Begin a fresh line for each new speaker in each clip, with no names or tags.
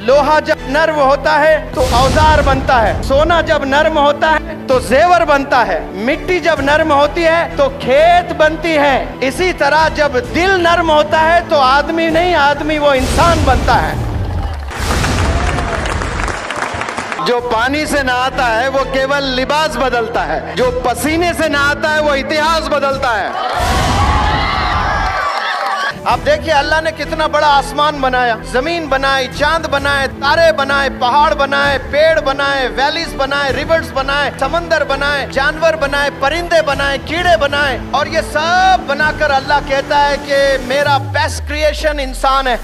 लोहा जब नर्म होता है तो औजार बनता है, सोना जब नर्म होता है तो जेवर बनता है, मिट्टी जब नर्म होती है तो खेत बनती है। इसी तरह जब दिल नर्म होता है तो आदमी नहीं, आदमी वो इंसान बनता है। जो पानी से नहाता है वो केवल लिबास बदलता है, जो पसीने से नहाता है वो इतिहास बदलता है। आप देखिए अल्लाह ने कितना बड़ा आसमान बनाया, जमीन बनाई, चांद बनाए, तारे बनाए, पहाड़ बनाए, पेड़ बनाए, वैलीज बनाए, रिवर्स बनाए, समंदर बनाए, जानवर बनाए, परिंदे बनाए, कीड़े बनाए, और ये सब बनाकर अल्लाह कहता है कि मेरा बेस्ट क्रिएशन इंसान है।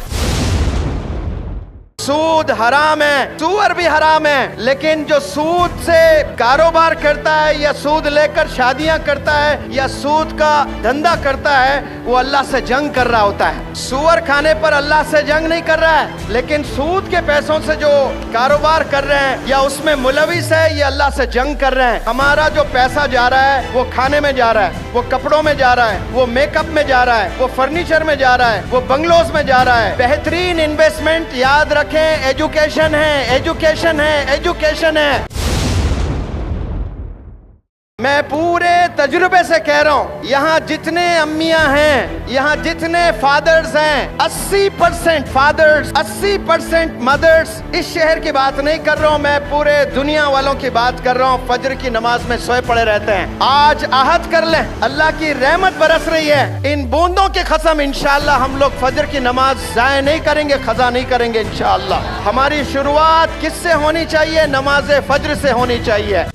सूद हराम है, सूअर भी हराम है, लेकिन जो सूद से कारोबार करता है या सूद लेकर शादियां करता है या सूद का धंधा करता है वो अल्लाह से जंग कर रहा होता है। सूअर खाने पर अल्लाह से जंग नहीं कर रहा है, लेकिन सूद के पैसों से जो कारोबार कर रहे हैं या उसमें मुलविस है ये अल्लाह से जंग कर रहे हैं। हमारा जो पैसा जा रहा है वो खाने में जा रहा है, वो कपड़ों में जा रहा है, वो मेकअप में जा रहा है, वो फर्नीचर में जा रहा है, वो बंगलोज में जा रहा है। बेहतरीन इन्वेस्टमेंट याद रखें एजुकेशन है, एजुकेशन है, एजुकेशन है। मैं पूरे तजुर्बे से कह रहा हूं, यहाँ जितने अम्मियां हैं, यहाँ जितने फादर्स हैं, 80% फादर्स, 80% मदर्स, इस शहर की बात नहीं कर रहा हूं मैं, पूरे दुनिया वालों की बात कर रहा हूं, फजर की नमाज में सोए पड़े रहते हैं। आज आहद कर लें, अल्लाह की रहमत बरस रही है, इन बूंदों की कसम इंशाअल्लाह हम लोग फजर की नमाज जाया नहीं करेंगे, खजा नहीं करेंगे इंशाअल्लाह। हमारी शुरुआत किससे होनी चाहिए? नमाज फजर से होनी चाहिए।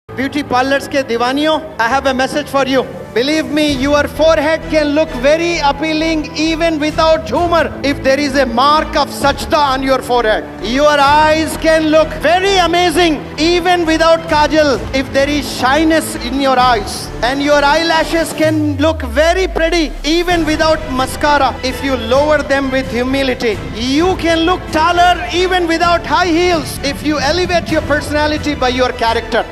ब्यूटी पार्लर्स के दीवानियों, I have a message for you. Believe me, your forehead can look very appealing even without humor if there is a mark of sajda on your forehead. Your eyes can look very amazing even without kajal if there is shyness in your eyes. And your eyelashes can look very pretty even without mascara if you lower them with humility. You can look taller even without high heels if you elevate your personality by your character.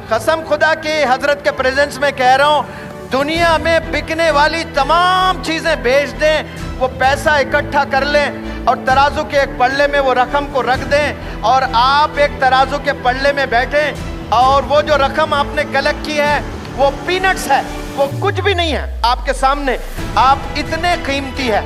कसम खुदा की हजरत के presence में कह रहा हूँ, दुनिया में बिकने वाली तमाम चीजें बेच दें, वो पैसा इकट्ठा कर लें और तराजू के एक पल्ले में वो रकम को रख दें और आप एक तराजू के पल्ले में बैठें और वो जो रकम आपने कलेक्ट की है वो पीनट्स है, वो कुछ भी नहीं है आपके सामने। आप इतने कीमती है।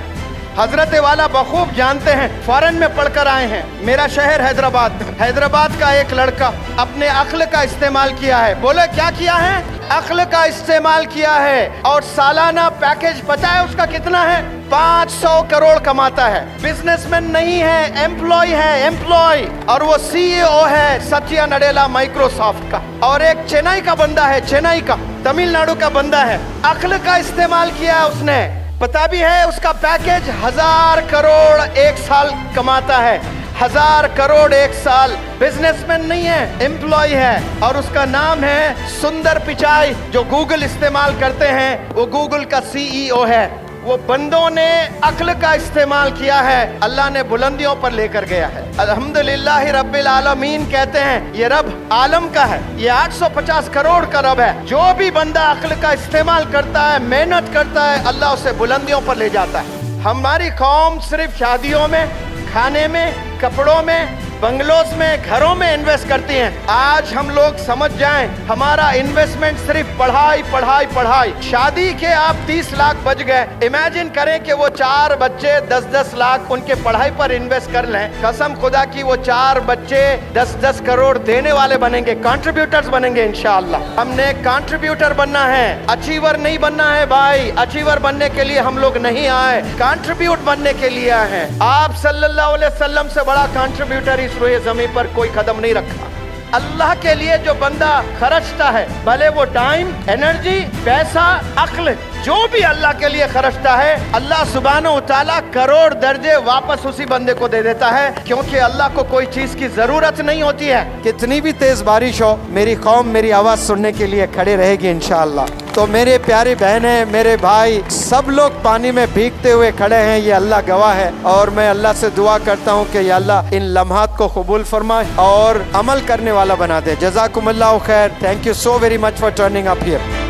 हजरत वाला बखूब जानते हैं, फॉरेन में पढ़कर आए हैं। मेरा शहर हैदराबाद, हैदराबाद का एक लड़का अपने अक्ल का इस्तेमाल किया है। बोले क्या किया है? अक्ल का इस्तेमाल किया है और सालाना पैकेज पता है उसका कितना है? 500 करोड़ कमाता है। बिजनेसमैन नहीं है, एम्प्लॉय है, एम्प्लॉय। और वो CEO है सत्या नडेला माइक्रोसॉफ्ट का, और एक चेन्नई का बंदा है, चेन्नई का, तमिलनाडु का बंदा है। अक्ल का इस्तेमाल किया है उसने। पता भी है उसका पैकेज 1000 करोड़ एक साल कमाता है, 1000 करोड़ एक साल। बिजनेसमैन नहीं है, एम्प्लॉय है, और उसका नाम है सुंदर पिचाई। जो गूगल इस्तेमाल करते हैं वो गूगल का CEO है। वो बंदों ने अक्ल का इस्तेमाल किया है, अल्लाह ने बुलंदियों पर लेकर गया है। अल्हम्दुलिल्लाह रब्बिल आलमीन कहते हैं ये रब आलम का है, ये 850 करोड़ का रब है। जो भी बंदा अक्ल का इस्तेमाल करता है, मेहनत करता है, अल्लाह उसे बुलंदियों पर ले जाता है। हमारी कौम सिर्फ शादियों में, खाने में, कपड़ों में, बंगलोज में, घरों में इन्वेस्ट करती हैं। आज हम लोग समझ जाएं, हमारा इन्वेस्टमेंट सिर्फ पढ़ाई पढ़ाई पढ़ाई। शादी के आप 30 लाख बच गए, इमेजिन करें कि वो 4 बच्चे 10-10 लाख उनके पढ़ाई पर इन्वेस्ट कर लें। कसम खुदा की वो 4 बच्चे 10-10 करोड़ देने वाले बनेंगे, कंट्रीब्यूटर्स बनेंगे इंशाअल्लाह। हमने कंट्रीब्यूटर बनना है, अचीवर नहीं बनना है भाई। अचीवर बनने के लिए हम लोग नहीं आए, कंट्रीब्यूट बनने के लिए आए हैं। आप सल्लल्लाहु अलैहि वसल्लम से बड़ा कंट्रीब्यूटर इस रोए ज़मीन पर कोई कदम नहीं रखा। अल्लाह के लिए जो बंदा खर्चता है, भले वो टाइम, एनर्जी, पैसा, अक्ल, जो भी अल्लाह के लिए खर्चता है, अल्लाह सुब्हानहू तआला करोड़ दर्जे वापस उसी बंदे को दे देता है, क्योंकि अल्लाह को कोई चीज की जरूरत नहीं होती है। कितनी भी तेज बारिश हो, मेरी कौम मेरी आवाज सुनने के लिए खड़े रहेगी इंशाअल्लाह। तो मेरे प्यारी बहनें, मेरे भाई, सब लोग पानी में भीगते हुए खड़े हैं, ये अल्लाह गवाह है। और मैं अल्लाह से दुआ करता हूँ कि या अल्लाह इन लम्हात को कबूल फरमाए और अमल करने वाला बना दे। जज़ाकुमुल्लाहु खैर। Thank you so very much for turning up here.